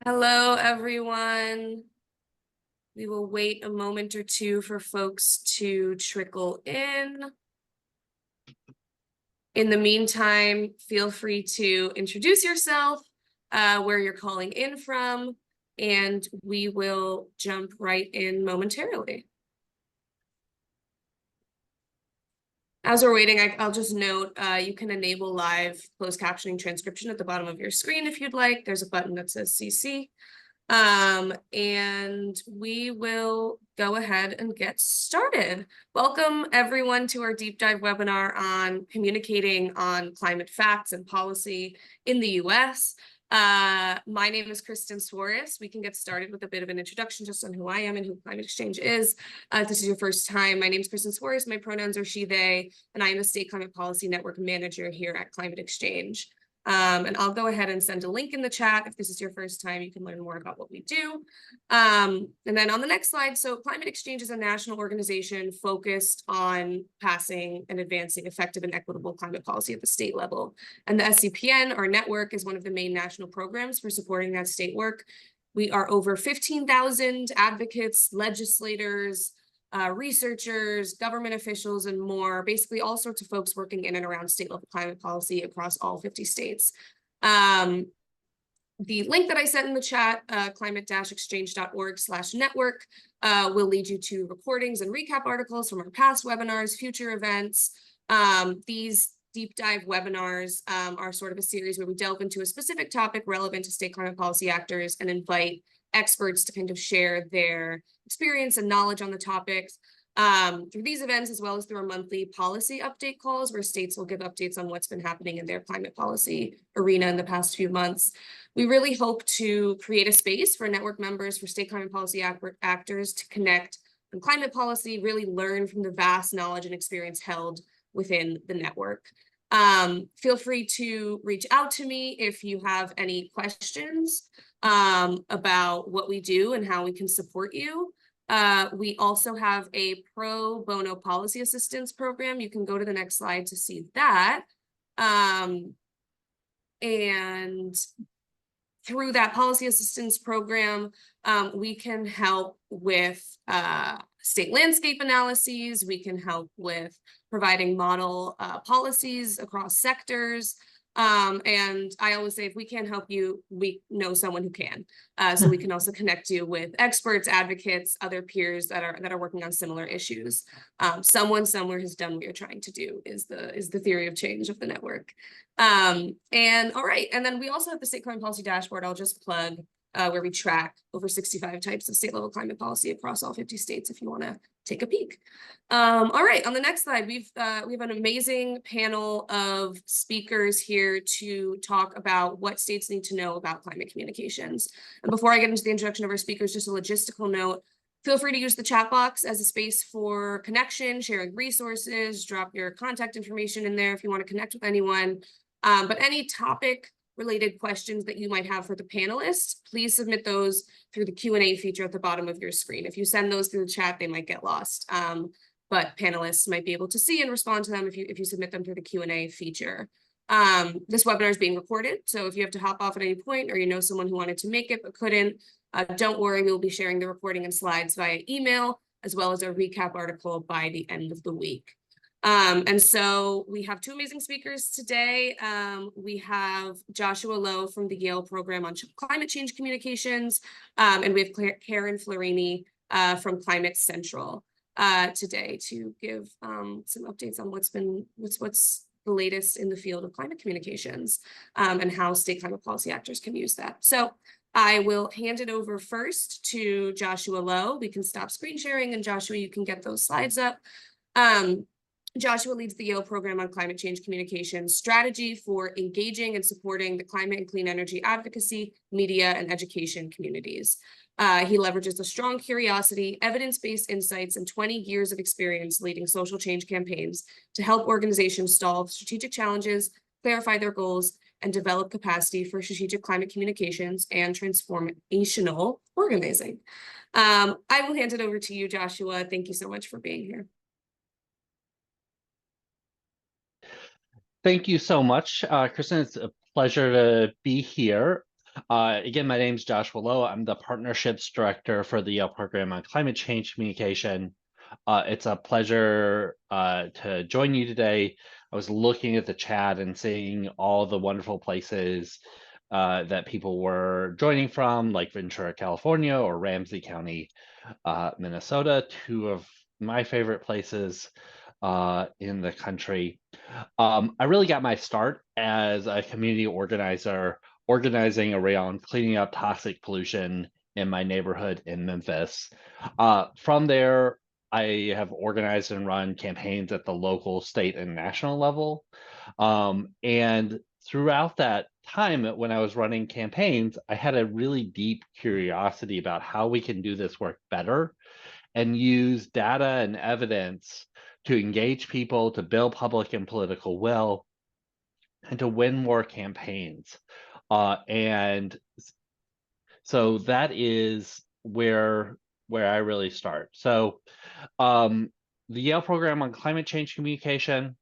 Hello, everyone. We will wait a moment or two for folks to trickle in. In the meantime, feel free to introduce yourself, where you're calling in from, and we will jump right in momentarily. As we're waiting, I'll just note, you can enable live closed captioning transcription at the bottom of your screen if you'd like. There's a button that says CC. And we will go ahead and get started. Welcome everyone to our deep dive webinar on communicating on climate facts and policy in the US. My name is Kristen Suarez. We can get started with a bit of an introduction just on who I am and who Climate Exchange is. If this is your first time, my name is Kristen Suarez. My pronouns are she, they, and I am the State Climate Policy Network Manager here at Climate Exchange. And I'll go ahead and send a link in the chat. If this is your first time, you can learn more about what we do. And then on the next slide, so Climate Exchange is a national organization focused on passing and advancing effective and equitable climate policy at the state level. And the SCPN, our network, is one of the main national programs for supporting that state work. We are over 15,000 advocates, legislators, researchers, government officials, and more, basically all sorts of folks working in and around state level climate policy across all 50 states. The link that I sent in the chat, climate-exchange.org/network, will lead you to recordings and recap articles from our past webinars, future events. These deep dive webinars are sort of a series where we delve into a specific topic relevant to state climate policy actors and invite experts to kind of share their experience and knowledge on the topics. Through these events, as well as through our monthly policy update calls, where states will give updates on what's been happening in their climate policy arena in the past few months. We really hope to create a space for network members, for state climate policy actors to connect on climate policy, really learn from the vast knowledge and experience held within the network. Feel free to reach out to me if you have any questions about what we do and how we can support you. We also have a pro bono policy assistance program. You can go to the next slide to see that. And through that policy assistance program, we can help with state landscape analyses. We can help with providing model policies across sectors. And I always say, if we can't help you, we know someone who can. So we can also connect you with experts, advocates, other peers that are working on similar issues. Someone somewhere has done what you're trying to do is the theory of change of the network. And all right, and then we also have the State Climate Policy Dashboard. I'll just plug, where we track over 65 types of state level climate policy across all 50 states if you want to take a peek. All right, on the next slide, we have an amazing panel of speakers here to talk about what states need to know about climate communications. And before I get into the introduction of our speakers, just a logistical note. Feel free to use the chat box as a space for connection, sharing resources, drop your contact information in there if you want to connect with anyone. But any topic related questions that you might have for the panelists, please submit those through the Q&A feature at the bottom of your screen. If you send those through the chat, they might get lost. But panelists might be able to see and respond to them if you submit them through the Q&A feature. This webinar is being recorded, so if you have to hop off at any point or you know someone who wanted to make it but couldn't, don't worry, we'll be sharing the recording and slides via email, as well as a recap article by the end of the week. And so we have two amazing speakers today. We have Joshua Lowe from the Yale Program on Climate Change Communications, and we have Karen Florini from Climate Central today to give some updates on what's the latest in the field of climate communications and how state climate policy actors can use that. So I will hand it over first to Joshua Lowe. We can stop screen sharing, and Joshua, you can get those slides up. Joshua leads the Yale Program on Climate Change Communications strategy for engaging and supporting the climate and clean energy advocacy, media, and education communities. He leverages a strong curiosity, evidence-based insights, and 20 years of experience leading social change campaigns to help organizations solve strategic challenges, clarify their goals, and develop capacity for strategic climate communications and transformational organizing. I will hand it over to you, Joshua. Thank you so much for being here. Thank you so much, Kristen. It's a pleasure to be here. Again, my name is Joshua Lowe. I'm the Partnerships Director for the Yale Program on Climate Change Communication. It's a pleasure to join you today. I was looking at the chat and seeing all the wonderful places that people were joining from, like Ventura, California, or Ramsey County, Minnesota, two of my favorite places in the country. I really got my start as a community organizer, organizing around cleaning up toxic pollution in my neighborhood in Memphis. From there, I have organized and run campaigns at the local, state, and national level. And throughout that time, when I was running campaigns, I had a really deep curiosity about how we can do this work better and use data and evidence to engage people, to build public and political will, and to win more campaigns. And so that is where I really start. So the Yale Program on Climate Change Communication,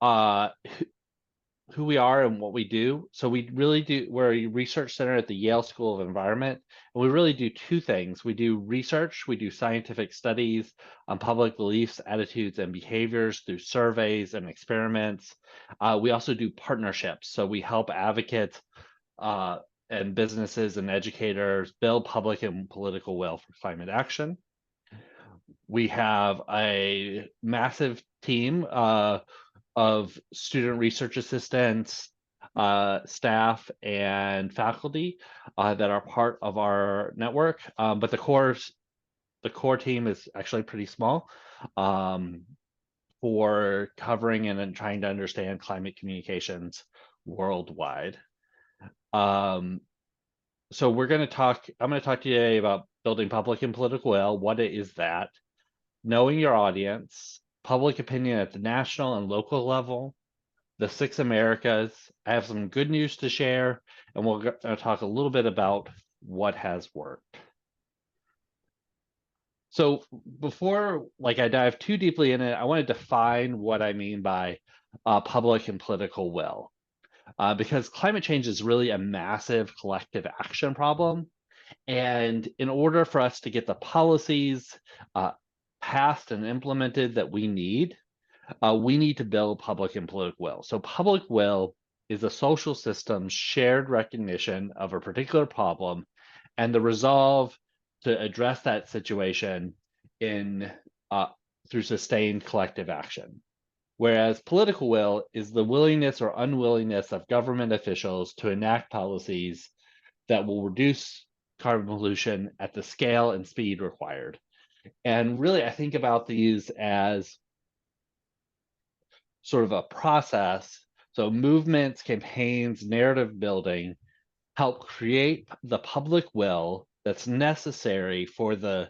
who we are and what we do. So we're a research center at the Yale School of Environment, and we really do two things. We do research, we do scientific studies on public beliefs, attitudes, and behaviors through surveys and experiments. We also do partnerships. So we help advocates and businesses and educators build public and political will for climate action. We have a massive team of student research assistants, staff, and faculty that are part of our network. But the core team is actually pretty small for covering and trying to understand climate communications worldwide. So I'm going to talk today about building public and political will. What is that? Knowing your audience, public opinion at the national and local level, the 6 Americas. I have some good news to share, and we'll talk a little bit about what has worked. So before I dive too deeply in it, I want to define what I mean by public and political will, because climate change is really a massive collective action problem. And in order for us to get the policies passed and implemented that we need to build public and political will. So public will is a social system's shared recognition of a particular problem and the resolve to address that situation through sustained collective action. Whereas political will is the willingness or unwillingness of government officials to enact policies that will reduce carbon pollution at the scale and speed required. And really, I think about these as sort of a process. So movements, campaigns, narrative building help create the public will that's necessary for the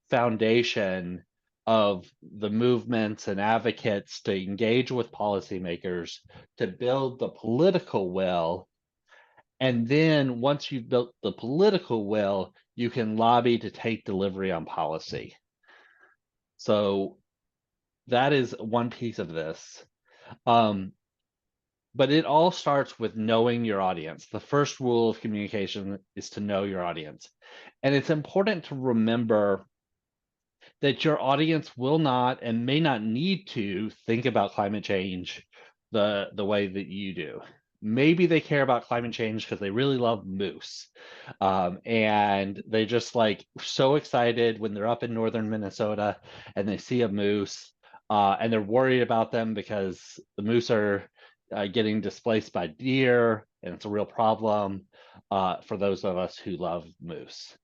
foundation of the movements and advocates to engage with policymakers to build the political will. And then once you've built the political will, you can lobby to take delivery on policy. So that is one piece of this. But it all starts with knowing your audience. The first rule of communication is to know your audience. And it's important to remember that your audience will not and may not need to think about climate change the way that you do. Maybe they care about climate change because they really love moose. And they just so excited when they're up in northern Minnesota and they see a moose. And they're worried about them because the moose are getting displaced by deer, and it's a real problem for those of us who love moose.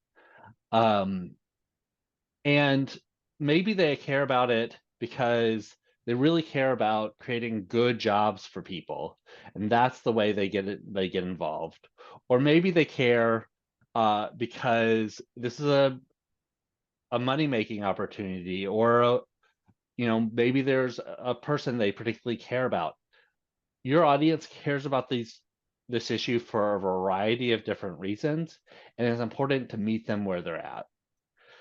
And maybe they care about it because they really care about creating good jobs for people, and that's the way they get involved. Or maybe they care because this is a money-making opportunity, or maybe there's a person they particularly care about. Your audience cares about these this issue for a variety of different reasons, and it's important to meet them where they're at.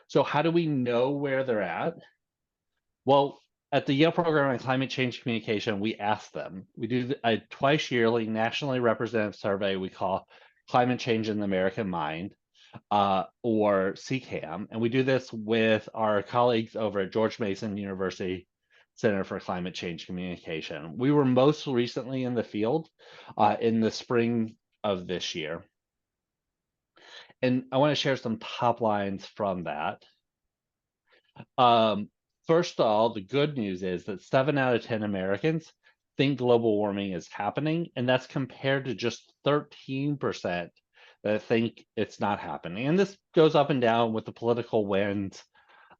So how do we know where they're at? Well, at the Yale Program on Climate Change Communication, we ask them. We do a twice yearly nationally representative survey we call Climate Change in the American Mind, or CCAM. And we do this with our colleagues over at George Mason University Center for Climate Change Communication. We were most recently in the field in the spring of this year. And I want to share some top lines from that. First of all, the good news is that 7 out of 10 Americans think global warming is happening, and that's compared to just 13% that think it's not happening. And this goes up and down with the political winds,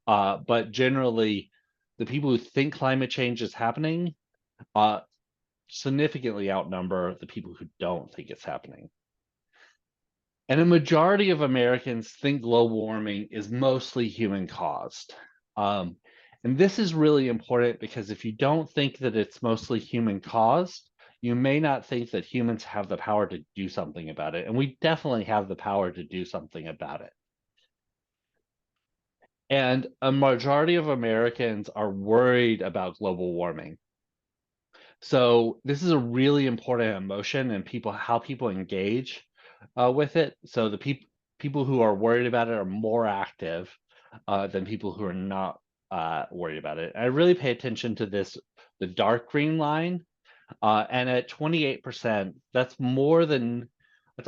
but generally, the people who think climate change is happening significantly outnumber the people who don't think it's happening. And a majority of Americans think global warming is mostly human caused. And this is really important because if you don't think that it's mostly human caused, you may not think that humans have the power to do something about it. And we definitely have the power to do something about it. And a majority of Americans are worried about global warming. So this is a really important emotion and how people engage with it. So the people who are worried about it are more active than people who are not worried about it. I really pay attention to this, the dark green line, and at 28%, that's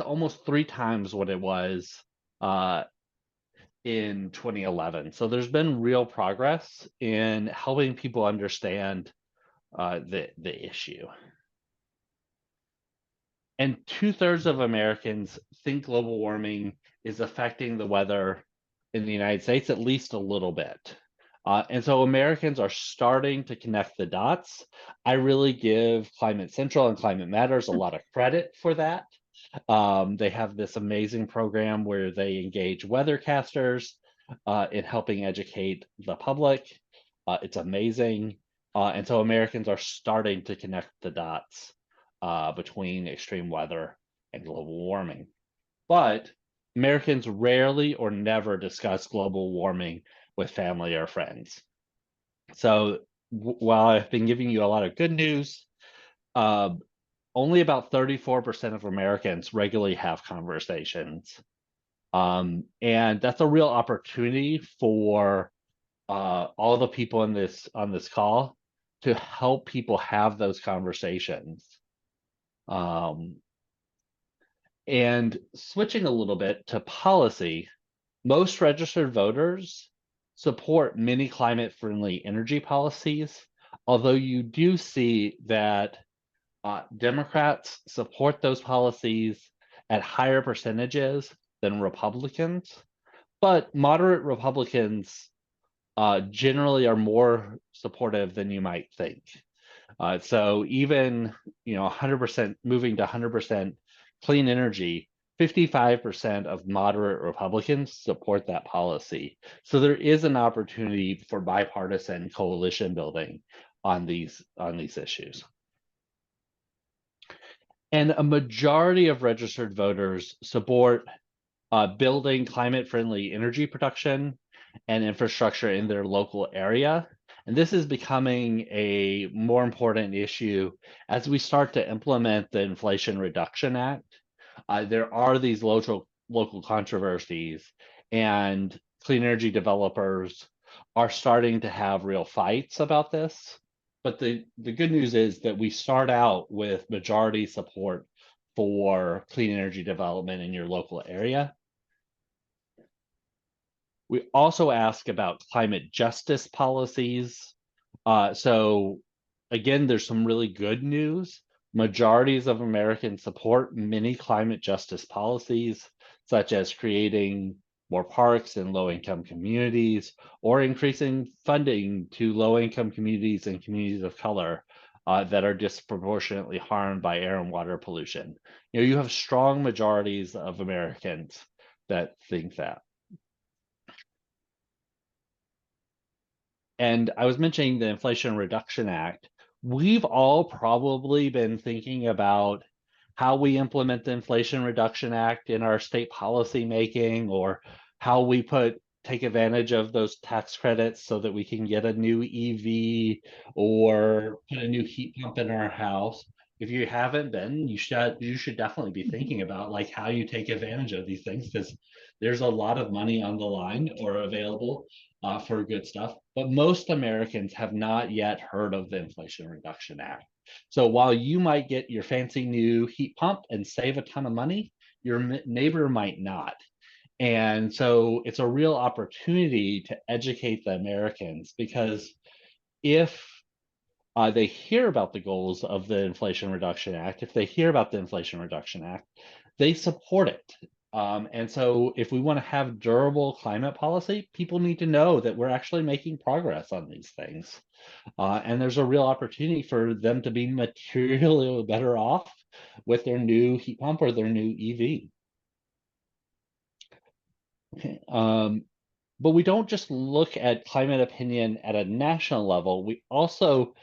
almost 3 times what it was in 2011. So there's been real progress in helping people understand the issue. And 2/3 of Americans think global warming is affecting the weather in the United States at least a little bit. And so Americans are starting to connect the dots. I really give Climate Central and Climate Matters a lot of credit for that. They have this amazing program where they engage weathercasters in helping educate the public. It's amazing. And so Americans are starting to connect the dots between extreme weather and global warming. But Americans rarely or never discuss global warming with family or friends. So while I've been giving you a lot of good news, only about 34% of Americans regularly have conversations. And that's a real opportunity for all the people on this call to help people have those conversations. And switching a little bit to policy, most registered voters support many climate-friendly energy policies, although you do see that Democrats support those policies at higher percentages than Republicans, but moderate Republicans generally are more supportive than you might think. So even 100% moving to 100% clean energy, 55% of moderate Republicans support that policy. So there is an opportunity for bipartisan coalition building on these issues. And a majority of registered voters support building climate-friendly energy production and infrastructure in their local area. And this is becoming a more important issue as we start to implement the Inflation Reduction Act. There are these local controversies, and clean energy developers are starting to have real fights about this. But the good news is that we start out with majority support for clean energy development in your local area. We also ask about climate justice policies. So again, there's some really good news. Majorities of Americans support many climate justice policies, such as creating more parks in low-income communities or increasing funding to low-income communities and communities of color that are disproportionately harmed by air and water pollution. You have strong majorities of Americans that think that. And I was mentioning the Inflation Reduction Act. We've all probably been thinking about how we implement the Inflation Reduction Act in our state policy making, or how we take advantage of those tax credits so that we can get a new EV or put a new heat pump in our house. If you haven't been, you should definitely be thinking about like how you take advantage of these things, because there's a lot of money on the line or available for good stuff. But most Americans have not yet heard of the Inflation Reduction Act. So while you might get your fancy new heat pump and save a ton of money, your neighbor might not. And so it's a real opportunity to educate the Americans, because if they hear about the goals of the Inflation Reduction Act, if they hear about the Inflation Reduction Act, they support it. And so if we want to have durable climate policy, people need to know that we're actually making progress on these things. And there's a real opportunity for them to be materially better off with their new heat pump or their new EV. Okay. But we don't just look at climate opinion at a national level. We also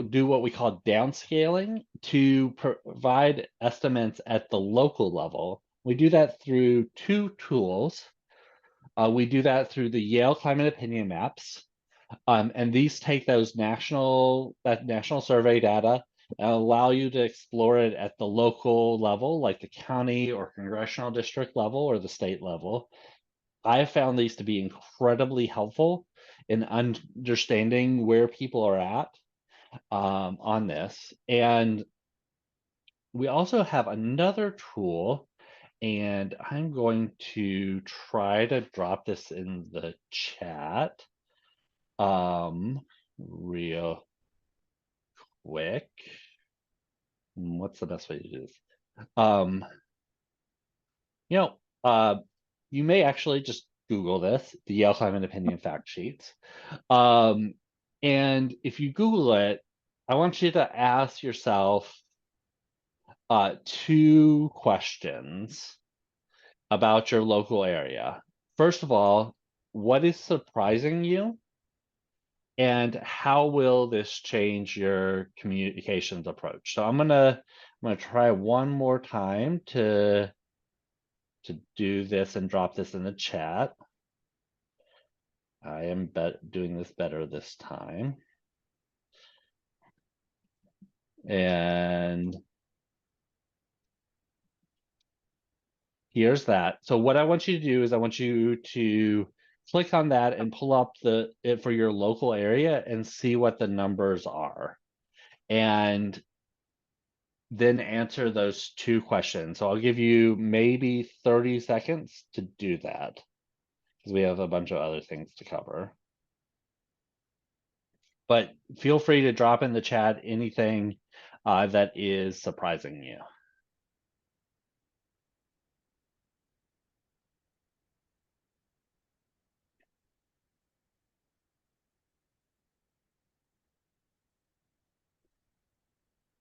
do what we call downscaling to provide estimates at the local level. We do that through two tools. We do that through the Yale Climate Opinion Maps. And these take that national survey data and allow you to explore it at the local level, like the county or congressional district level or the state level. I found these to be incredibly helpful in understanding where people are at on this. And we also have another tool, and I'm going to try to drop this in the chat real quick. What's the best way to do this? Um, you know, you may actually just Google this, the Yale Climate Opinion Fact Sheets. And if you Google it, I want you to ask yourself two questions about your local area. First of all, what is surprising you? And how will this change your communications approach? So I'm gonna try one more time to do this and drop this in the chat. I am doing this better this time. And here's that. So what I want you to do is I want you to click on that and pull up it for your local area and see what the numbers are. And then answer those two questions. So I'll give you maybe 30 seconds to do that, because we have a bunch of other things to cover. But feel free to drop in the chat anything that is surprising you.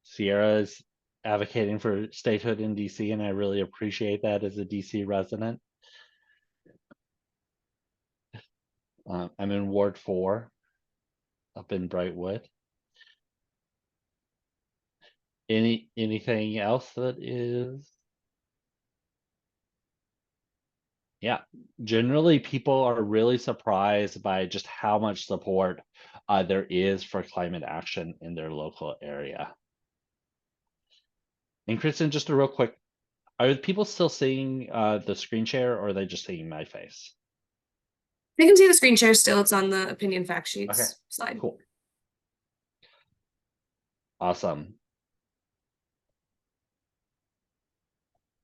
Sierra is advocating for statehood in DC, and I really appreciate that as a DC resident. I'm in Ward 4 up in Brightwood. Anything else that is? Yeah, generally people are really surprised by just how much support there is for climate action in their local area. And Kristen, just a real quick, are people still seeing the screen share, or are they just seeing my face? They can see the screen share still. It's on the opinion fact sheets Okay, slide. cool. Awesome.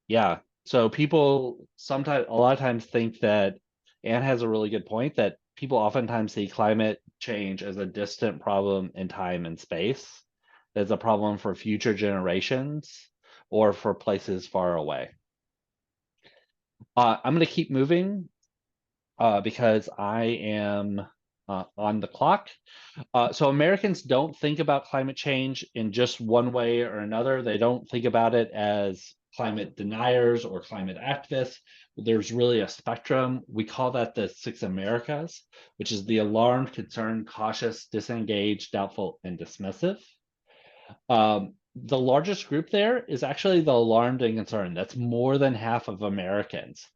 Yeah, so people a lot of times think that Anne has a really good point, that people oftentimes see climate change as a distant problem in time and space, as a problem for future generations or for places far away. I'm going to keep moving because I am on the clock. So Americans don't think about climate change in just one way or another. They don't think about it as climate deniers or climate activists. There's really a spectrum. We call that the 6 Americas, which is the alarmed, concerned, cautious, disengaged, doubtful, and dismissive. The largest group there is actually the alarmed and concerned. That's more than half of Americans.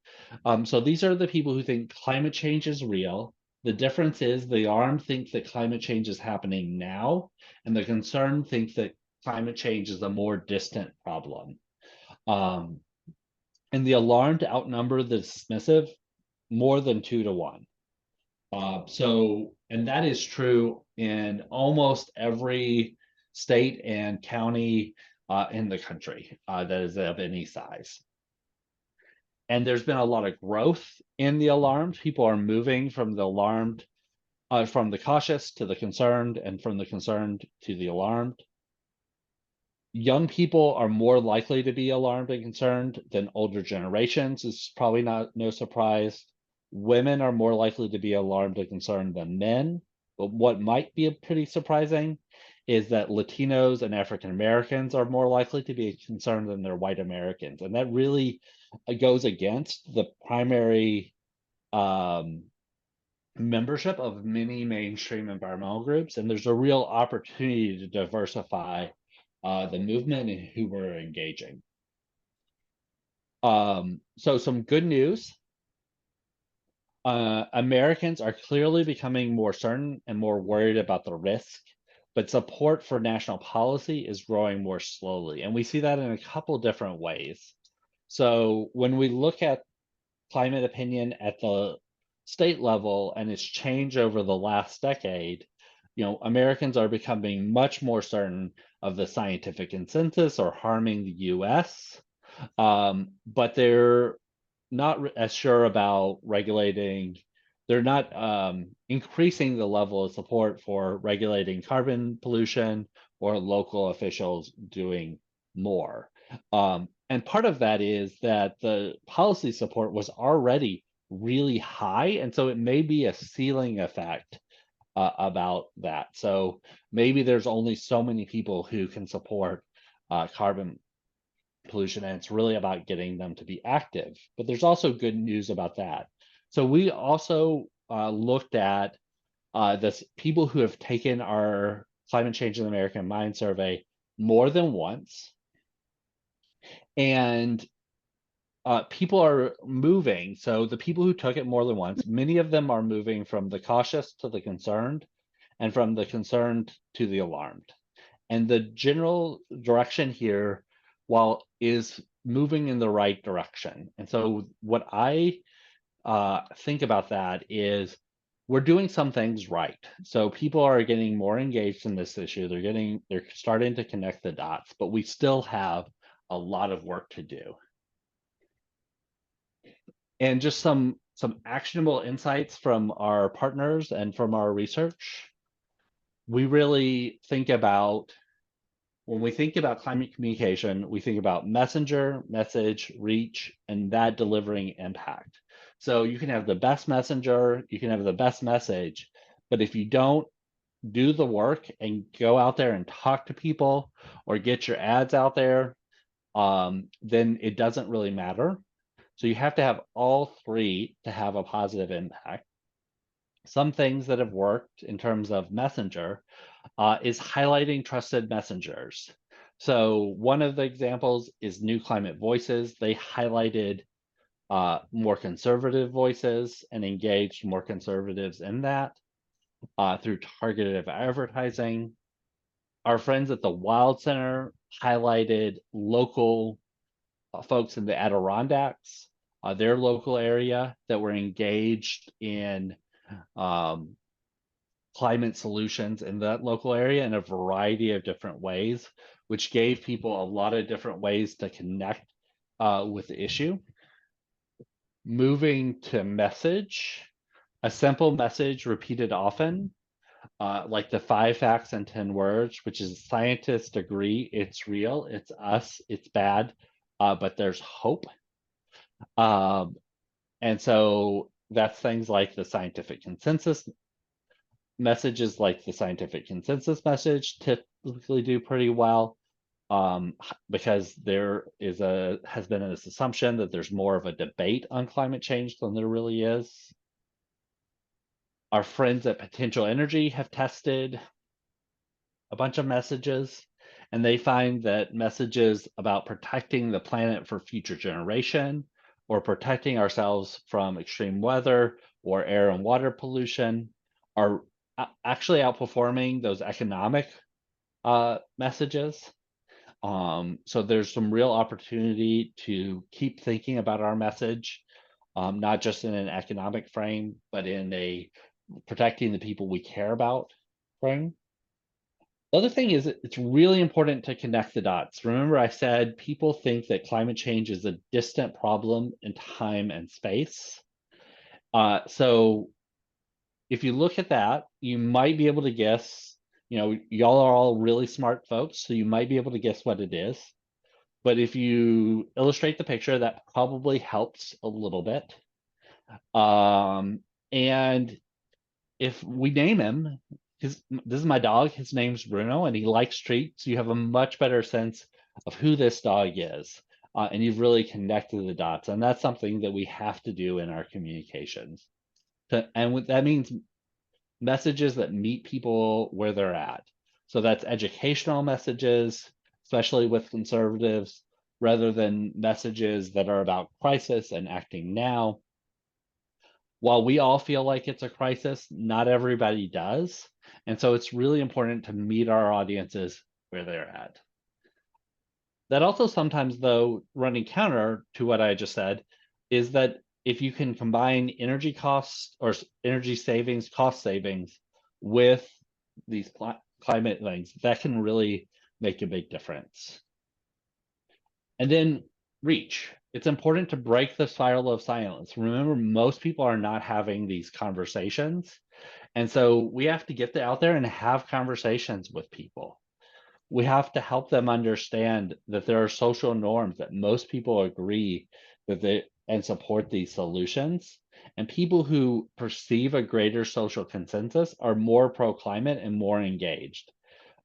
So these are the people who think climate change is real. The difference is the alarmed think that climate change is happening now, and the concerned think that climate change is a more distant problem. Um, and the alarmed outnumber the dismissive more than 2 to 1. And that is true in almost every state and county in the country that is of any size. And there's been a lot of growth in the alarmed. People are moving from the alarmed, from the cautious to the concerned, and from the concerned to the alarmed. Young people are more likely to be alarmed and concerned than older generations. It's probably no surprise. Women are more likely to be alarmed and concerned than men. But what might be pretty surprising is that Latinos and African Americans are more likely to be concerned than their white Americans. And that really goes against the primary um, membership of many mainstream environmental groups. And there's a real opportunity to diversify the movement and who we're engaging. So some good news. Americans are clearly becoming more certain and more worried about the risk, but support for national policy is growing more slowly. And we see that in a couple different ways. So when we look at climate opinion at the state level and its change over the last decade, Americans are becoming much more certain of the scientific consensus or harming the US, but they're not as sure about regulating. They're not increasing the level of support for regulating carbon pollution or local officials doing more. And part of that is that the policy support was already really high, and so it may be a ceiling effect about that. So maybe there's only so many people who can support carbon pollution, and it's really about getting them to be active. But there's also good news about that. So we also looked at this people who have taken our Climate Change in the American Mind survey more than once, and people are moving. So the people who took it more than once, many of them are moving from the cautious to the concerned, and from the concerned to the alarmed. And the general direction here, while is moving in the right direction. And so what I think about that is we're doing some things right. So people are getting more engaged in this issue. They're starting to connect the dots, but we still have a lot of work to do. And just some actionable insights from our partners and from our research. We really think about, when we think about climate communication, we think about messenger, message, reach, and that delivering impact. So you can have the best messenger, you can have the best message, but if you don't do the work and go out there and talk to people or get your ads out there, then it doesn't really matter. So you have to have all three to have a positive impact. Some things that have worked in terms of messenger is highlighting trusted messengers. So one of the examples is New Climate Voices. They highlighted more conservative voices and engaged more conservatives in that through targeted advertising. Our friends at the Wild Center highlighted local folks in the Adirondacks, their local area that were engaged in climate solutions in that local area in a variety of different ways, which gave people a lot of different ways to connect with the issue. Moving to message, a simple message repeated often, like the 5 facts and 10 words, which is scientists agree it's real, it's us, it's bad, but there's hope. And so that's things like the scientific consensus. Messages like the scientific consensus message typically do pretty well because there has been this assumption that there's more of a debate on climate change than there really is. Our friends at Potential Energy have tested a bunch of messages, And they find that messages about protecting the planet for future generation or protecting ourselves from extreme weather or air and water pollution are actually outperforming those economic messages. So there's some real opportunity to keep thinking about our message, not just in an economic frame, but in a protecting the people we care about frame. The other thing is it's really important to connect the dots. Remember, I said people think that climate change is a distant problem in time and space. So if you look at that, you might be able to guess, y'all are all really smart folks, so you might be able to guess what it is. But if you illustrate the picture, that probably helps a little bit. And if we name him, this is my dog, his name's Bruno, and he likes treats, you have a much better sense of who this dog is. And you've really connected the dots. And that's something that we have to do in our communications. And what that means, messages that meet people where they're at. So that's educational messages, especially with conservatives, rather than messages that are about crisis and acting now. While we all feel like it's a crisis, not everybody does. And so it's really important to meet our audiences where they're at. That also sometimes, though, running counter to what I just said, is that if you can combine energy costs or energy savings, cost savings with these climate things, that can really make a big difference. And then reach. It's important to break the spiral of silence. Remember, most people are not having these conversations. And so we have to get out there and have conversations with people. We have to help them understand that there are social norms that most people agree that they and support these solutions. And people who perceive a greater social consensus are more pro-climate and more engaged.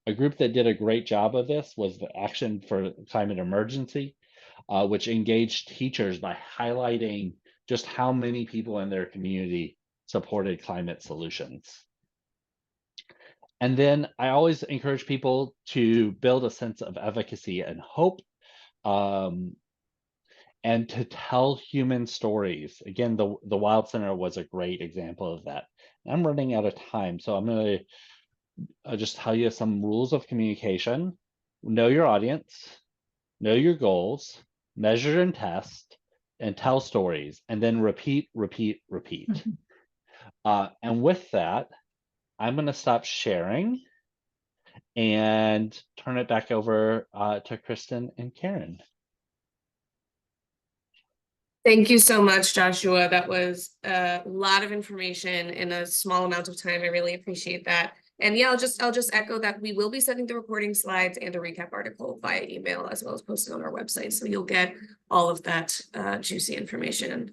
A group that did a great job of this was the Action for Climate Emergency, which engaged teachers by highlighting just how many people in their community supported climate solutions. And then I always encourage people to build a sense of efficacy and hope, and to tell human stories. Again, the Wild Center was a great example of that. I'm running out of time, so I'm going to just tell you some rules of communication. Know your audience, know your goals, measure and test, and tell stories, and then repeat, repeat, repeat. And with that, I'm going to stop sharing and turn it back over to Kristen and Karen. Thank you so much, Joshua. That was a lot of information in a small amount of time. I really appreciate that. And yeah, I'll just echo that we will be sending the recording slides and a recap article via email, as well as posted on our website. So you'll get all of that juicy information.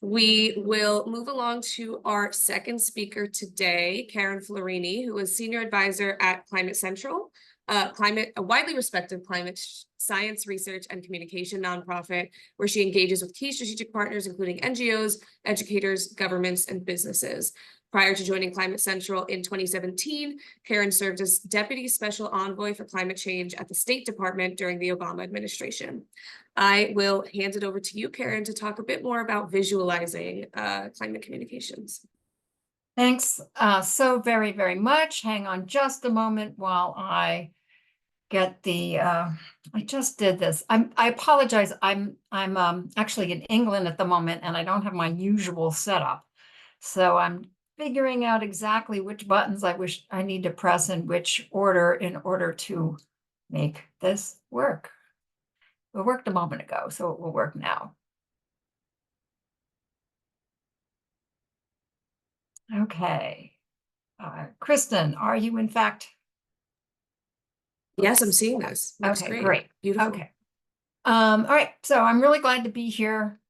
We will move along to our second speaker today, Karen Florini, who is Senior Advisor at Climate Central, a widely respected climate science research and communication nonprofit, where she engages with key strategic partners, including NGOs, educators, governments, and businesses. Prior to joining Climate Central in 2017, Karen served as Deputy Special Envoy for Climate Change at the State Department during the Obama administration. I will hand it over to you, Karen, to talk a bit more about visualizing climate communications. Thanks so very, very much. Hang on just a moment while I get the, I just did this. I apologize. I'm actually in England at the moment and I don't have my usual setup. So I'm figuring out exactly which buttons I need to press in which order in order to make this work. It worked a moment ago, so it will work now. Okay. Kristen, are you in fact? Yes, I'm seeing this. Looks Okay, great. great. Beautiful. Okay. All right. So I'm really glad to be here.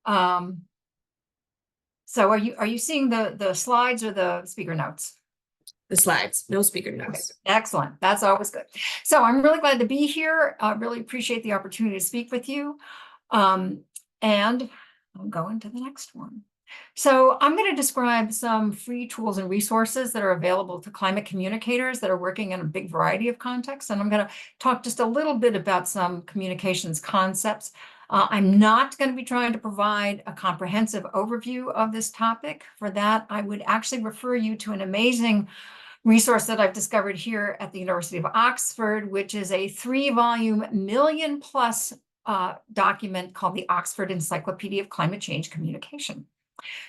So are you seeing the slides or the speaker notes? The slides, no speaker notes. Okay. Excellent. That's always good. So I'm really glad to be here. I really appreciate the opportunity to speak with you. And I'm going to the next one. So I'm going to describe some free tools and resources that are available to climate communicators that are working in a big variety of contexts. And I'm going to talk just a little bit about some communications concepts. I'm not going to be trying to provide a comprehensive overview of this topic. For that, I would actually refer you to an amazing resource that I've discovered here at the University of Oxford, which is a 3-volume, million-plus document called the Oxford Encyclopedia of Climate Change Communication.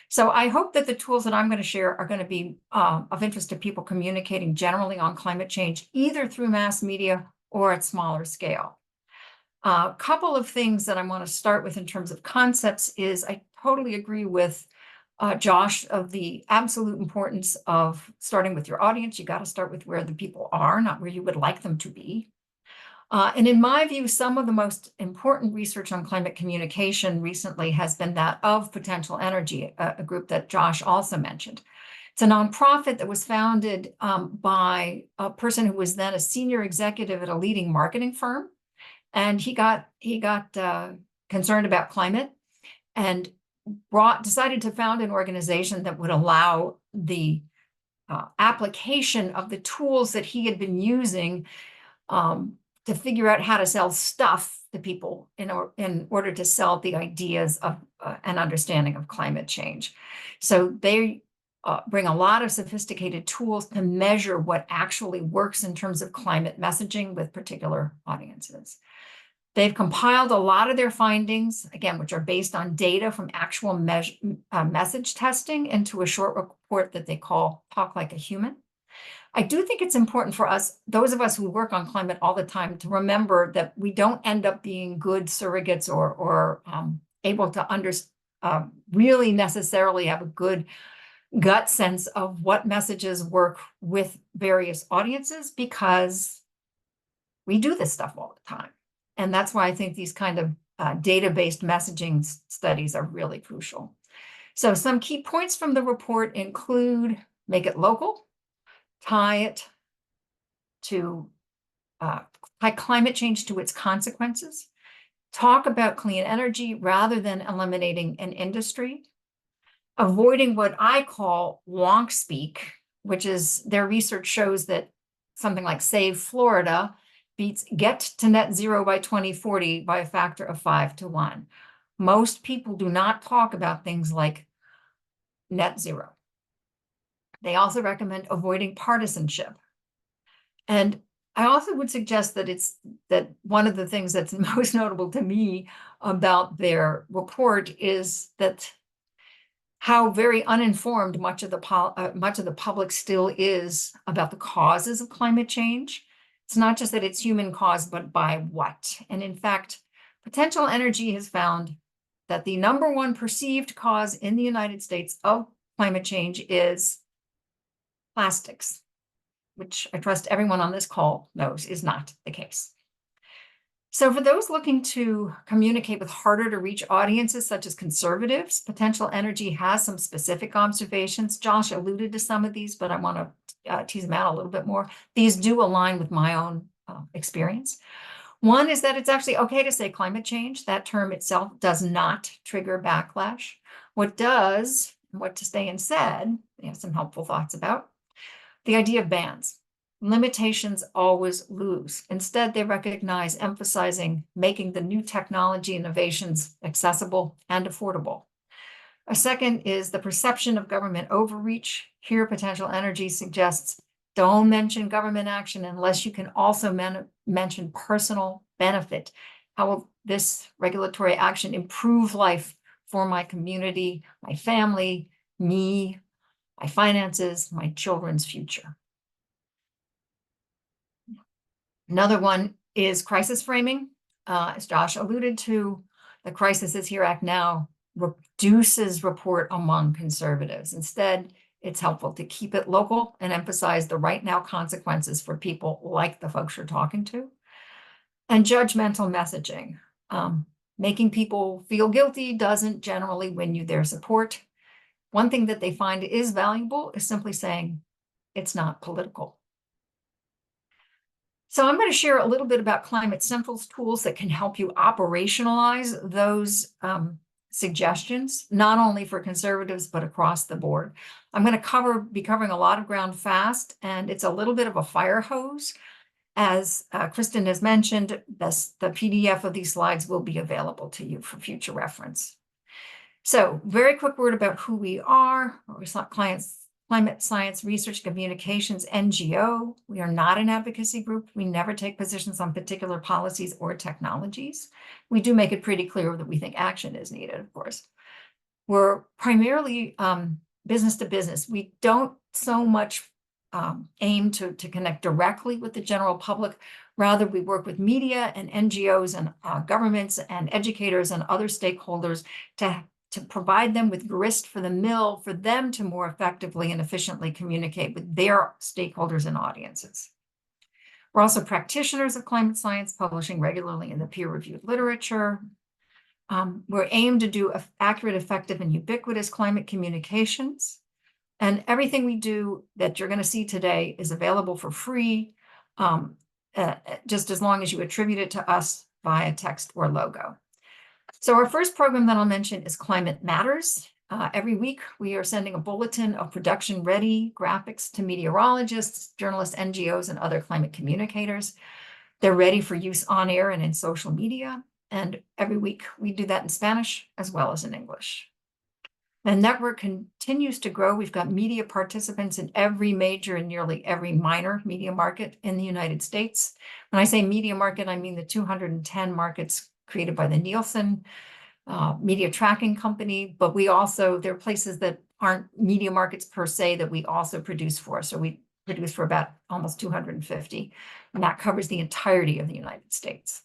So I hope that the tools that I'm going to share are going to be of interest to people communicating generally on climate change, either through mass media or at smaller scale. A couple of things that I want to start with in terms of concepts is I totally agree with Josh of the absolute importance of starting with your audience. You got to start with where the people are, not where you would like them to be. And in my view, some of the most important research on climate communication recently has been that of Potential Energy, a group that Josh also mentioned. It's a nonprofit that was founded by a person who was then a senior executive at a leading marketing firm. And he got concerned about climate and decided to found an organization that would allow the application of the tools that he had been using to figure out how to sell stuff to people in order to sell the ideas of an understanding of climate change. So they bring a lot of sophisticated tools to measure what actually works in terms of climate messaging with particular audiences. They've compiled a lot of their findings, again, which are based on data from actual message testing, into a short report that they call Talk Like a Human. I do think it's important for us, those of us who work on climate all the time, to remember that we don't end up being good surrogates or able to really necessarily have a good gut sense of what messages work with various audiences, because we do this stuff all the time. And that's why I think these kind of data-based messaging studies are really crucial. So some key points from the report include: make it local, tie climate change to its consequences, talk about clean energy rather than eliminating an industry, avoiding what I call wonk speak, which is, their research shows that something like Save Florida beats get to net zero by 2040 by a factor of 5 to 1. Most people do not talk about things like net zero. They also recommend avoiding partisanship. And I also would suggest that one of the things that's most notable to me about their report is that how very uninformed much of the public still is about the causes of climate change. It's not just that it's human caused, but by what. And in fact, Potential Energy has found that the #1 perceived cause in the United States of climate change is plastics, which I trust everyone on this call knows is not the case. So for those looking to communicate with harder to reach audiences, such as conservatives, Potential Energy has some specific observations. Josh alluded to some of these, but I want to tease them out a little bit more. These do align with my own experience. One is that it's actually okay to say climate change. That term itself does not trigger backlash. What does, and what to stay said, they have some helpful thoughts about. The idea of bans. Limitations always lose. Instead, they recognize emphasizing making the new technology innovations accessible and affordable. A second is the perception of government overreach. Here, Potential Energy suggests don't mention government action unless you can also mention personal benefit. How will this regulatory action improve life for my community, my family, me, my finances, my children's future? Another one is crisis framing. As Josh alluded to, the Crisis is Here Act now reduces report among conservatives. Instead, it's helpful to keep it local and emphasize the right now consequences for people like the folks you're talking to. And judgmental messaging. Making people feel guilty doesn't generally win you their support. One thing that they find is valuable is simply saying, it's not political. So I'm going to share a little bit about Climate Central's tools that can help you operationalize those suggestions, not only for conservatives, but across the board. I'm going to be covering a lot of ground fast, and it's a little bit of a fire hose. As Kristen has mentioned, the PDF of these slides will be available to you for future reference. So very quick word about who we are. We're Climate Science Research Communications NGO. We are not an advocacy group. We never take positions on particular policies or technologies. We do make it pretty clear that we think action is needed, of course. We're primarily business to business. We don't so much aim to connect directly with the general public. Rather, we work with media and NGOs and governments and educators and other stakeholders to provide them with grist for the mill for them to more effectively and efficiently communicate with their stakeholders and audiences. We're also practitioners of climate science, publishing regularly in the peer-reviewed literature. We're aimed to do accurate, effective, and ubiquitous climate communications. And everything we do that you're going to see today is available for free, just as long as you attribute it to us via text or logo. So our first program that I'll mention is Climate Matters. Every week, we are sending a bulletin of production-ready graphics to meteorologists, journalists, NGOs, and other climate communicators. They're ready for use on air and in social media. And every week, we do that in Spanish as well as in English. The network continues to grow. We've got media participants in every major and nearly every minor media market in the United States. When I say media market, I mean the 210 markets created by the Nielsen media tracking company, but there are places that aren't media markets per se that we also produce for. So we produce for about almost 250, and that covers the entirety of the United States.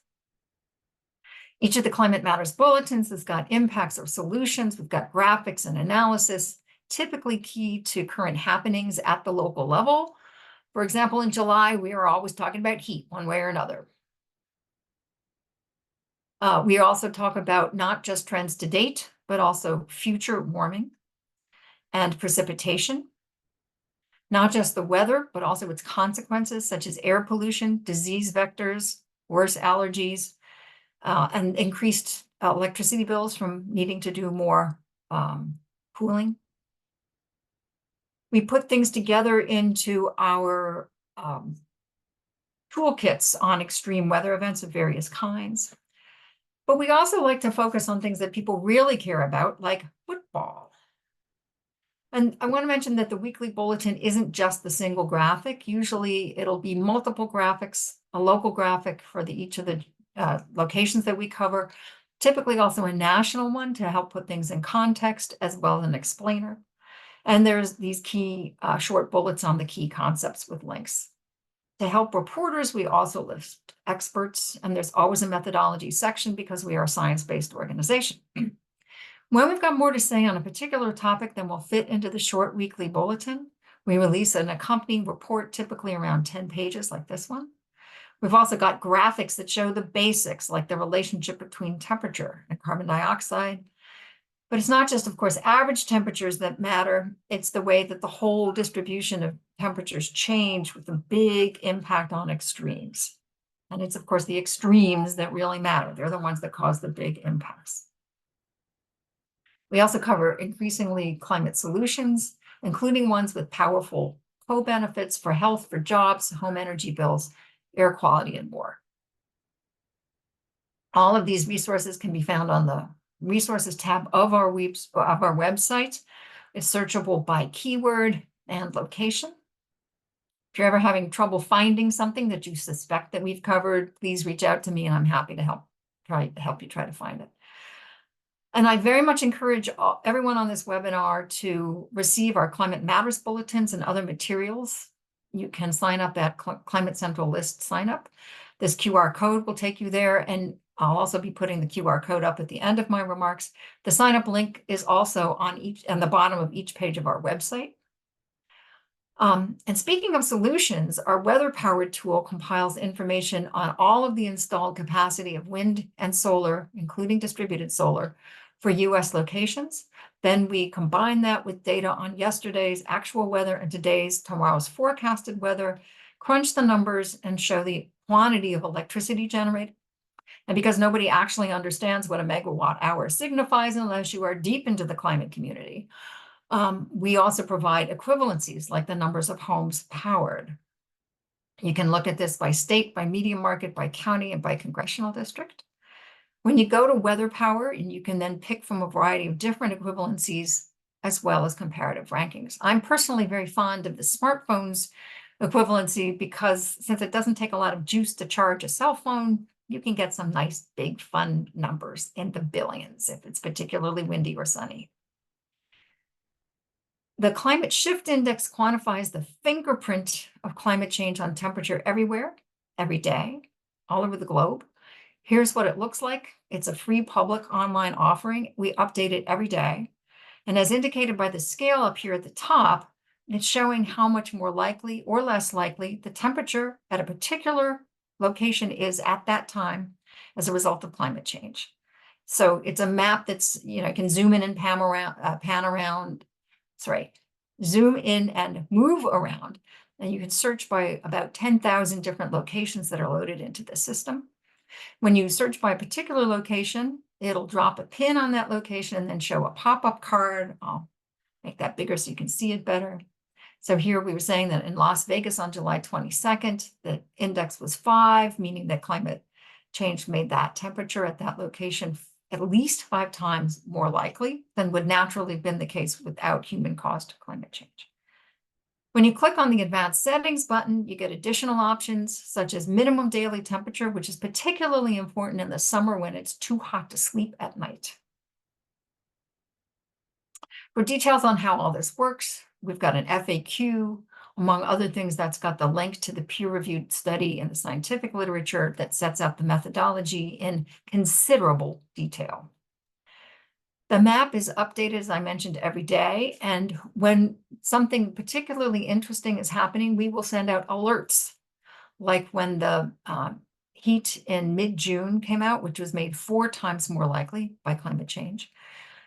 Each of the Climate Matters bulletins has got impacts or solutions. We've got graphics and analysis, typically key to current happenings at the local level. For example, in July, we are always talking about heat one way or another. We also talk about not just trends to date, but also future warming and precipitation. Not just the weather, but also its consequences, such as air pollution, disease vectors, worse allergies, and increased electricity bills from needing to do more cooling. We put things together into our toolkits on extreme weather events of various kinds. But we also like to focus on things that people really care about, like football. And I want to mention that the weekly bulletin isn't just the single graphic. Usually it'll be multiple graphics, a local graphic for each of the locations that we cover, typically also a national one to help put things in context, as well as an explainer. And there's these key short bullets on the key concepts with links. To help reporters, we also list experts, and there's always a methodology section because we are a science-based organization. When we've got more to say on a particular topic than will fit into the short weekly bulletin, we release an accompanying report, typically around 10 pages like this one. We've also got graphics that show the basics, like the relationship between temperature and carbon dioxide. But it's not just, of course, average temperatures that matter. It's the way that the whole distribution of temperatures change with a big impact on extremes. And it's, of course, the extremes that really matter. They're the ones that cause the big impacts. We also cover increasingly climate solutions, including ones with powerful co-benefits for health, for jobs, home energy bills, air quality, and more. All of these resources can be found on the resources tab of our website. It's searchable by keyword and location. If you're ever having trouble finding something that you suspect that we've covered, please reach out to me and I'm happy to help you try to find it. And I very much encourage everyone on this webinar to receive our Climate Matters bulletins and other materials. You can sign up at Climate Central List sign up. This QR code will take you there, and I'll also be putting the QR code up at the end of my remarks. The sign up link is also on the bottom of each page of our website. And speaking of solutions, our weather-powered tool compiles information on all of the installed capacity of wind and solar, including distributed solar, for US locations. Then we combine that with data on yesterday's actual weather and tomorrow's forecasted weather, crunch the numbers, and show the quantity of electricity generated, And because nobody actually understands what a megawatt hour signifies unless you are deep into the climate community, we also provide equivalencies like the numbers of homes powered. You can look at this by state, by medium market, by county, and by congressional district. When you go to weather power, and you can then pick from a variety of different equivalencies as well as comparative rankings. I'm personally very fond of the smartphones equivalency because since it doesn't take a lot of juice to charge a cell phone, you can get some nice big fun numbers in the billions if it's particularly windy or sunny. The Climate Shift Index quantifies the fingerprint of climate change on temperature everywhere, every day, all over the globe. Here's what it looks like. It's a free public online offering. We update it every day. And as indicated by the scale up here at the top, it's showing how much more likely or less likely the temperature at a particular location is at that time as a result of climate change. So it's a map that's, you can zoom in and pan around, zoom in and move around. And you can search by about 10,000 different locations that are loaded into the system. When you search by a particular location, it'll drop a pin on that location and then show a pop-up card. I'll make that bigger so you can see it better. So here we were saying that in Las Vegas on July 22nd, the index was 5, meaning that climate change made that temperature at that location at least 5 times more likely than would naturally have been the case without human-caused climate change. When you click on the Advanced Settings button, you get additional options such as minimum daily temperature, which is particularly important in the summer when it's too hot to sleep at night. For details on how all this works, we've got an FAQ, among other things. That's got the link to the peer-reviewed study in the scientific literature that sets out the methodology in considerable detail. The map is updated, as I mentioned, every day. And when something particularly interesting is happening, we will send out alerts, like when the heat in mid-June came out, which was made 4 times more likely by climate change.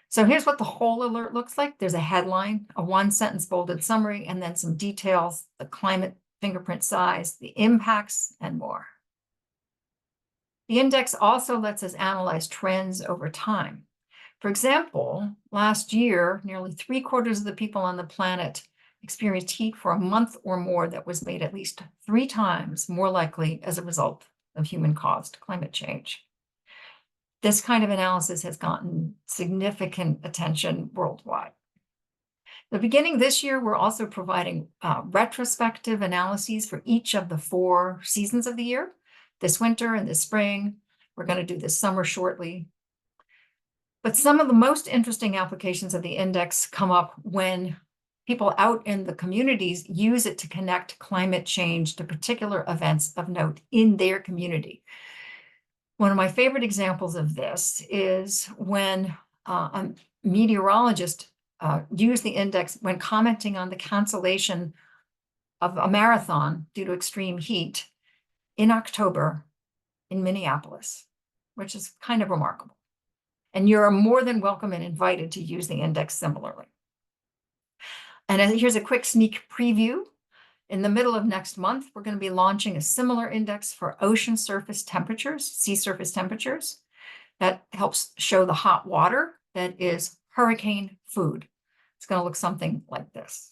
So here's what the whole alert looks like. There's a headline, a 1-sentence bolded summary, and then some details, the climate fingerprint size, the impacts, and more. The index also lets us analyze trends over time. For example, last year, nearly 3/4 of the people on the planet experienced heat for a month or more that was made at least 3 times more likely as a result of human-caused climate change. This kind of analysis has gotten significant attention worldwide. The beginning this year, we're also providing retrospective analyses for each of the 4 seasons of the year, this winter and this spring. We're going to do this summer shortly. But some of the most interesting applications of the index come up when people out in the communities use it to connect climate change to particular events of note in their community. One of my favorite examples of this is when a meteorologist used the index when commenting on the cancellation of a marathon due to extreme heat in October in Minneapolis, which is kind of remarkable. And you're more than welcome and invited to use the index similarly. And here's a quick sneak preview. In the middle of next month, we're going to be launching a similar index for ocean surface temperatures, sea surface temperatures. That helps show the hot water that is hurricane food. It's going to look something like this.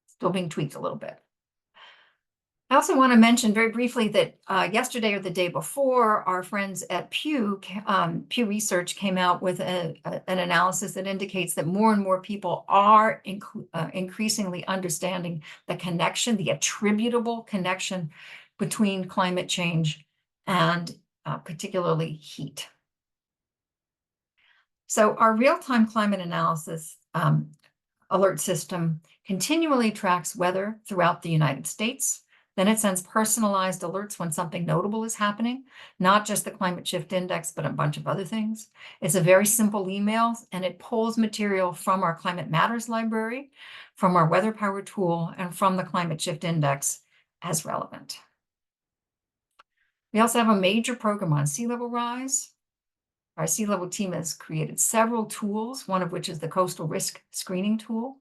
Still being tweaked a little bit. I also want to mention very briefly that yesterday or the day before, our friends at Pew Research came out with an analysis that indicates that more and more people are increasingly understanding the connection, the attributable connection between climate change and particularly heat. So our real-time climate analysis alert system continually tracks weather throughout the United States. Then it sends personalized alerts when something notable is happening, not just the Climate Shift Index, but a bunch of other things. It's a very simple email, and it pulls material from our Climate Matters library, from our Weather Power tool, and from the Climate Shift Index as relevant. We also have a major program on sea level rise. Our sea level team has created several tools, one of which is the Coastal Risk Screening tool.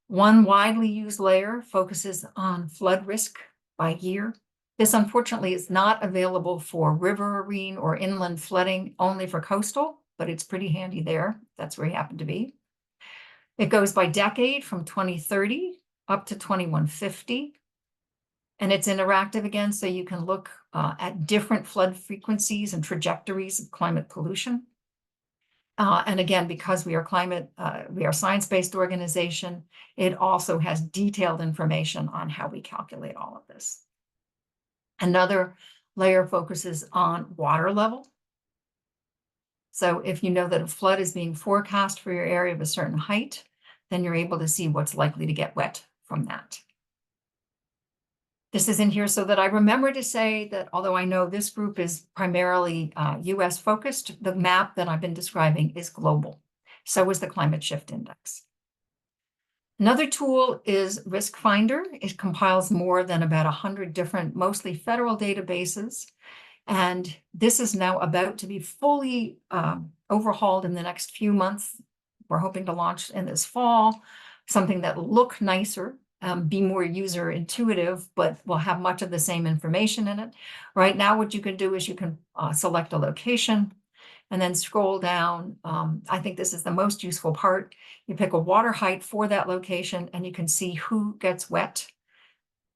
One widely used layer focuses on flood risk by year This unfortunately is not available for riverine or inland flooding, only for coastal, but it's pretty handy there. That's where you happen to be. It goes by decade from 2030 up to 2150. And it's interactive again, so you can look at different flood frequencies and trajectories of climate pollution. And again, because we are a science-based organization, it also has detailed information on how we calculate all of this. Another layer focuses on water level. So if you know that a flood is being forecast for your area of a certain height, then you're able to see what's likely to get wet from that. This is in here so that I remember to say that although I know this group is primarily US focused, the map that I've been describing is global. So is the Climate Shift Index. Another tool is Risk Finder. It compiles more than about 100 different, mostly federal databases. And this is now about to be fully overhauled in the next few months. We're hoping to launch in this fall, something that will look nicer, be more user intuitive, but will have much of the same information in it. Right now, what you can do is you can select a location and then scroll down. I think this is the most useful part. You pick a water height for that location and you can see who gets wet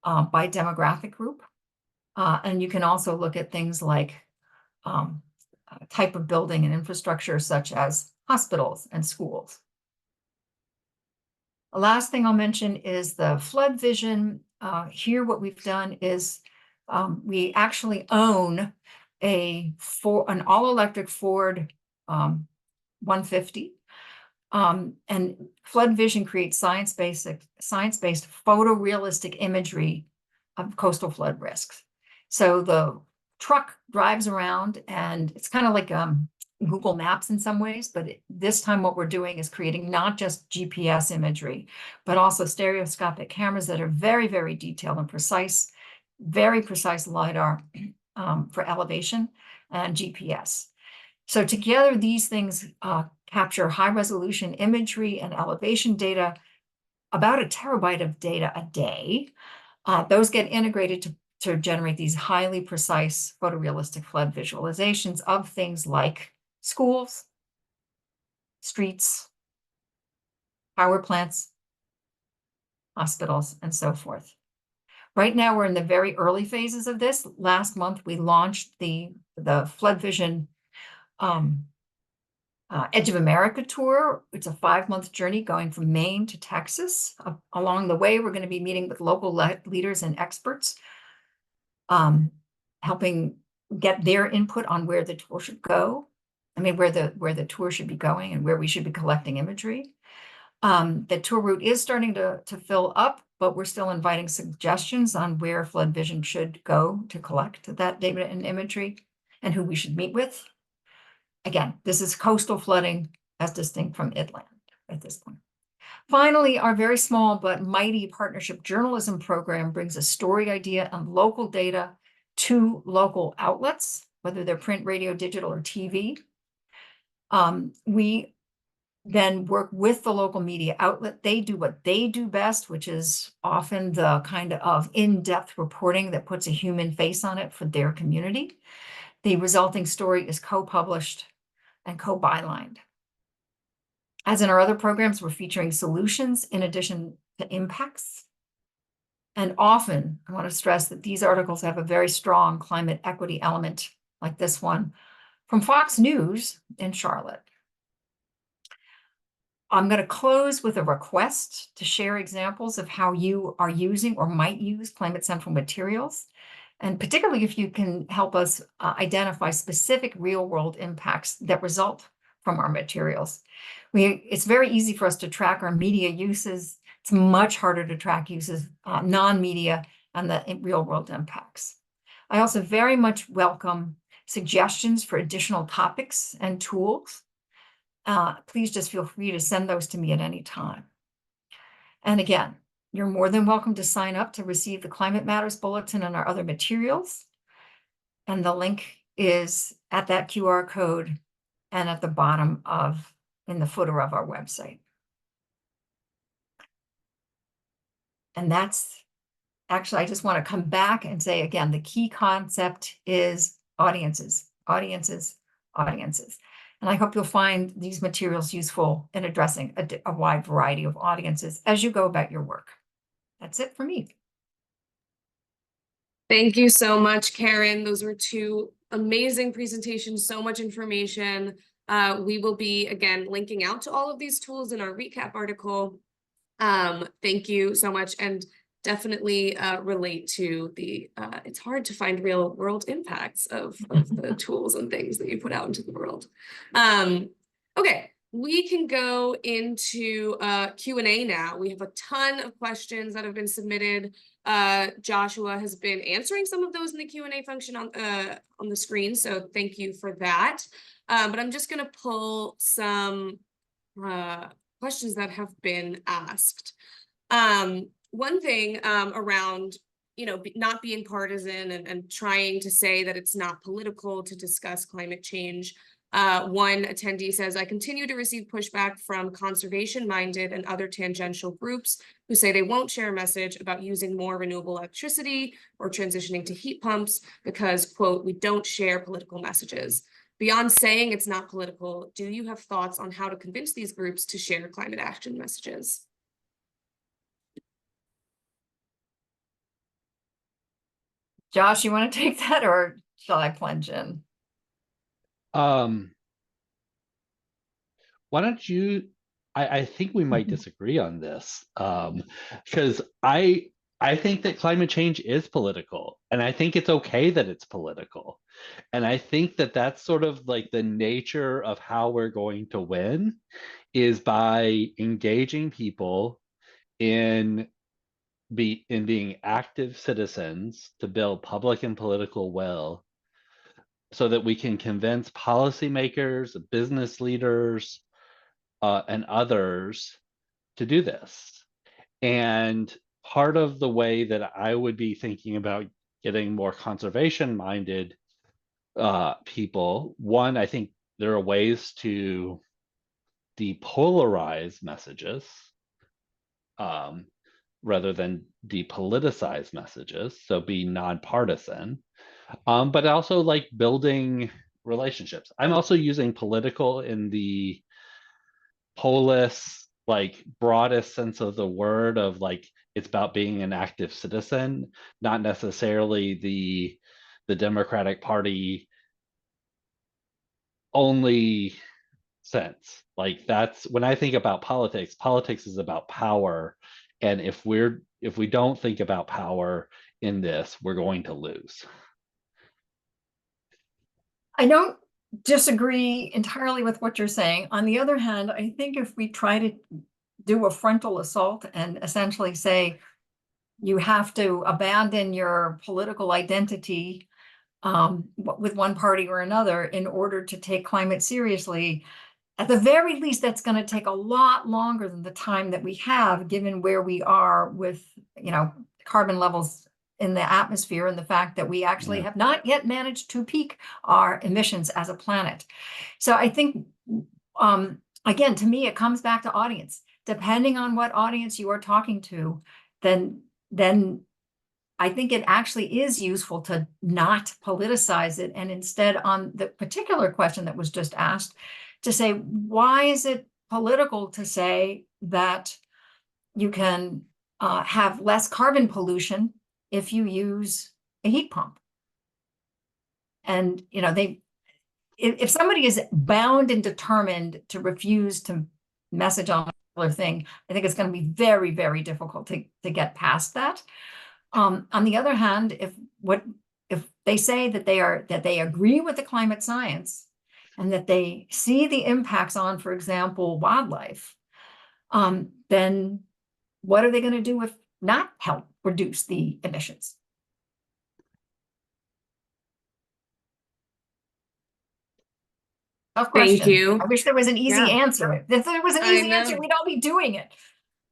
by demographic group. And you can also look at things like type of building and infrastructure, such as hospitals and schools. The last thing I'll mention is the flood vision. Here, what we've done is we actually own an all-electric Ford 150. And flood vision creates science-based photorealistic imagery of coastal flood risks. So the truck drives around and it's kind of like Google Maps in some ways, but this time what we're doing is creating not just GPS imagery, but also stereoscopic cameras that are very, very detailed and precise, very precise LiDAR for elevation and GPS. So together, these things capture high resolution imagery and elevation data, about 1 terabyte of data a day. Those get integrated to generate these highly precise photorealistic flood visualizations of things like schools, streets, power plants, hospitals, and so forth. Right now, we're in the very early phases of this. Last month, we launched the Flood Vision Edge of America tour. It's a 5-month journey going from Maine to Texas. Along the way, we're going to be meeting with local leaders and experts, helping get their input on where the tour should go. I mean, where the tour should be going and where we should be collecting imagery. The tour route is starting to fill up, but we're still inviting suggestions on where flood vision should go to collect that data and imagery and who we should meet with. Again, this is coastal flooding as distinct from inland at this point. Finally, our very small but mighty partnership journalism program brings a story idea and local data to local outlets, whether they're print, radio, digital, or TV. We then work with the local media outlet. They do what they do best, which is often the kind of in-depth reporting that puts a human face on it for their community. The resulting story is co-published and co-bylined. As in our other programs, we're featuring solutions in addition to impacts. And often, I want to stress that these articles have a very strong climate equity element, like this one from Fox News in Charlotte. I'm going to close with a request to share examples of how you are using or might use Climate Central materials, and particularly if you can help us identify specific real-world impacts that result from our materials. It's very easy for us to track our media uses. It's much harder to track uses, non-media, and the real-world impacts. I also very much welcome suggestions for additional topics and tools. Please just feel free to send those to me at any time. And again, you're more than welcome to sign up to receive the Climate Matters Bulletin and our other materials. And the link is at that QR code and at the bottom in the footer of our website. And that's actually, I just want to come back and say again, the key concept is audiences, audiences, audiences. And I hope you'll find these materials useful in addressing a wide variety of audiences as you go about your work. That's it for me. Thank you so much, Karen. Those were two amazing presentations, so much information. We will be, again, linking out to all of these tools in our recap article. Thank you so much, and definitely relate to the, it's hard to find real world impacts of the tools and things that you put out into the world. Okay, we can go into Q&A now. We have a ton of questions that have been submitted. Joshua has been answering some of those in the Q&A function on the screen, so thank you for that. But I'm just gonna pull some questions that have been asked. One thing around, you know, not being partisan and trying to say that it's not political to discuss climate change. One attendee says, I continue to receive pushback from conservation-minded and other tangential groups who say they won't share a message about using more renewable electricity or transitioning to heat pumps because, quote, we don't share political messages. Beyond saying it's not political, do you have thoughts on how to convince these groups to share climate action messages? Josh, you want to take that, or shall I plunge in? Why don't you, I think we might disagree on this, because I think that climate change is political, and I think it's okay that it's political. And I think that that's sort of like the nature of how we're going to win, is by engaging people in being active citizens to build public and political will, so that we can convince policymakers, business leaders, and others to do this. And part of the way that I would be thinking about getting more conservation-minded people, one, I think there are ways to depolarize messages rather than depoliticize messages, so be nonpartisan, but also like building relationships. I'm also using political in the polis, like broadest sense of the word, of like it's about being an active citizen, not necessarily the Democratic Party only sense. Like, that's when I think about politics, politics is about power. And if we don't think about power in this, we're going to lose. I don't disagree entirely with what you're saying. On the other hand, I think if we try to do a frontal assault and essentially say you have to abandon your political identity with one party or another in order to take climate seriously, at the very least, that's going to take a lot longer than the time that we have, given where we are with, you know, carbon levels in the atmosphere and the fact that we actually have not yet managed to peak our emissions as a planet. So I think, again, to me, it comes back to audience. Depending on what audience you are talking to, then I think it actually is useful to not politicize it, and instead, on the particular question that was just asked, to say, why is it political to say that you can have less carbon pollution if you use a heat pump? And, you know, if somebody is bound and determined to refuse to message on a particular thing, I think it's going to be very, very difficult to get past that. On the other hand, if they say that they agree with the climate science and that they see the impacts on, for example, wildlife, then what are they going to do if not help reduce the emissions? Tough question. Thank you. I wish there was an easy Yeah. answer. If there was an I easy answer, know. we'd all be doing it.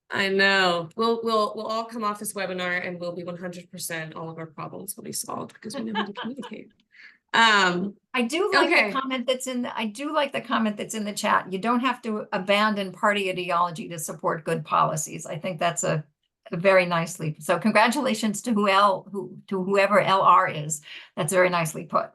I know. We'll all come off this webinar and we'll be 100%, all of our problems will be solved because we know how to communicate. I do like Okay. the comment that's in I do like the comment that's in the chat. You don't have to abandon party ideology to support good policies. I think that's very nicely. So congratulations to whoever LR is. That's very nicely put.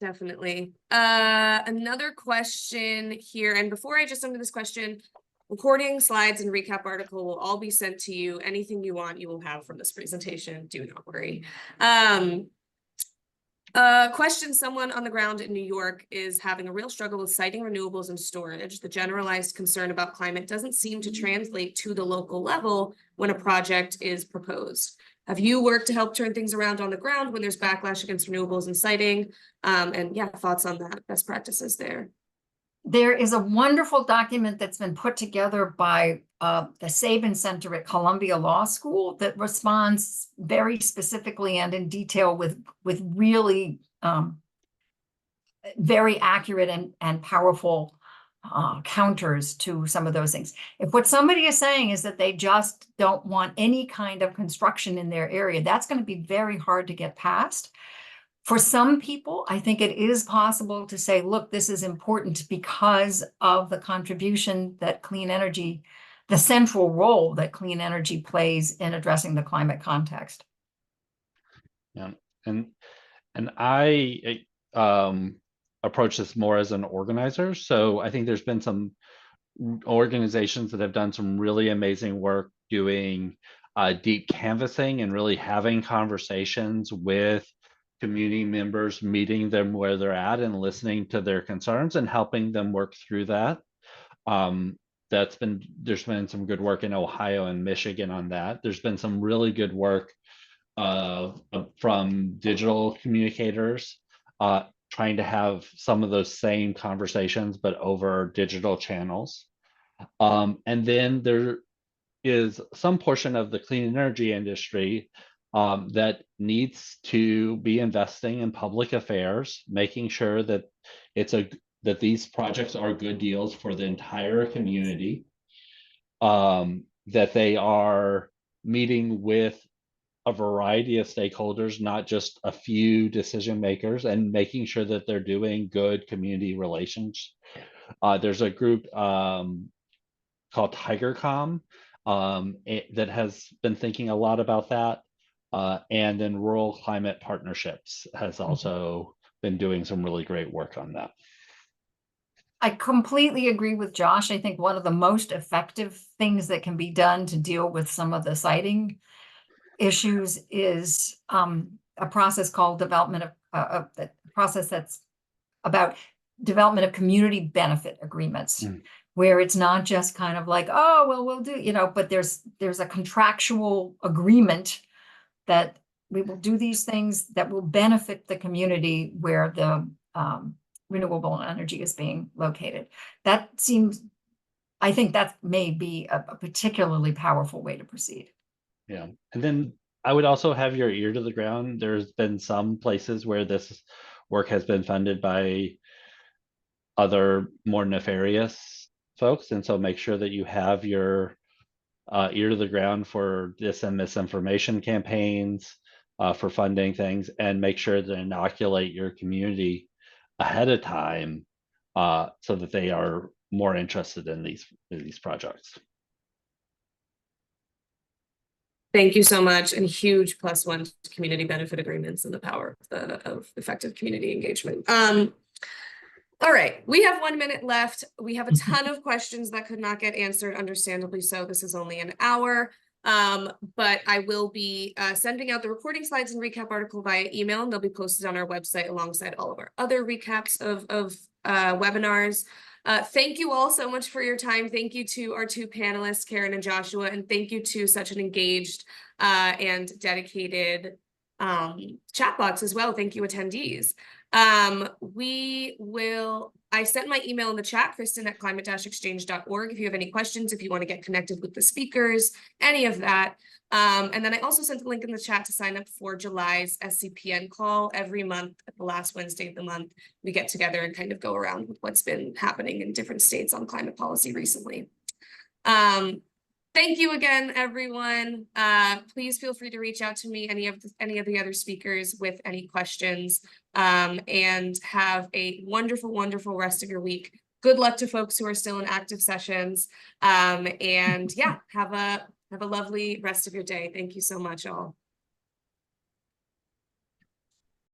Definitely. Another question here, and before I just jump into this question, recording, slides, and recap article will all be sent to you. Anything you want, you will have from this presentation. Do not worry. Question: someone on the ground in New York is having a real struggle with siting renewables and storage. The generalized concern about climate doesn't seem to translate to the local level when a project is proposed. Have you worked to help turn things around on the ground when there's backlash against renewables and siting? And yeah, thoughts on that, best practices there. There is a wonderful document that's been put together by the Sabin Center at Columbia Law School that responds very specifically and in detail with really very accurate and powerful counters to some of those things. If what somebody is saying is that they just don't want any kind of construction in their area, that's going to be very hard to get past. For some people, I think it is possible to say, look, this is important because of the contribution that clean energy, the central role that clean energy plays in addressing the climate context. Yeah, and I approach this more as an organizer. So I think there's been some organizations that have done some really amazing work doing deep canvassing and really having conversations with community members, meeting them where they're at and listening to their concerns and helping them work through that. There's been some good work in Ohio and Michigan on that. There's been some really good work from digital communicators trying to have some of those same conversations, but over digital channels. And then there is some portion of the clean energy industry that needs to be investing in public affairs, making sure that that these projects are good deals for the entire community, that they are meeting with a variety of stakeholders, not just a few decision makers, and making sure that they're doing good community relations. There's a group called TigerCom that has been thinking a lot about that. And then Rural Climate Partnerships has also been doing some really great work on that. I completely agree with Josh. I think one of the most effective things that can be done to deal with some of the siting issues is a process called development of the process that's about development of community benefit agreements, where it's not just kind of like, oh, well, we'll do, but there's a contractual agreement that we will do these things that will benefit the community where the renewable energy is being located. I think that may be a particularly powerful way to proceed. Yeah, and then I would also have your ear to the ground. There's been some places where this work has been funded by other more nefarious folks, and so make sure that you have your ear to the ground for dis and misinformation campaigns, for funding things, and make sure to inoculate your community ahead of time so that they are more interested in these projects. Thank you so much, and huge +1 to community benefit agreements and the power of effective community engagement. All right, we have 1 minute left. We have a ton of questions that could not get answered, understandably so. This is only an hour, but I will be sending out the recording slides and recap article via email, and they'll be posted on our website alongside all of our other recaps of webinars. Thank you all so much for your time. Thank you to our two panelists, Karen and Joshua, and thank you to such an engaged and dedicated chat box as well. Thank you, attendees. I sent my email in the chat, Kristen@climate-exchange.org, if you have any questions, if you want to get connected with the speakers, any of that. And then I also sent a link in the chat to sign up for July's SCPN call. Every month, at the last Wednesday of the month, we get together and kind of go around with what's been happening in different states on climate policy recently. Thank you again, everyone. Please feel free to reach out to me, any of the other speakers, with any questions, and have a wonderful, wonderful rest of your week. good luck to folks who are still in active sessions. And yeah, have a lovely rest of your day. Thank you so much, all.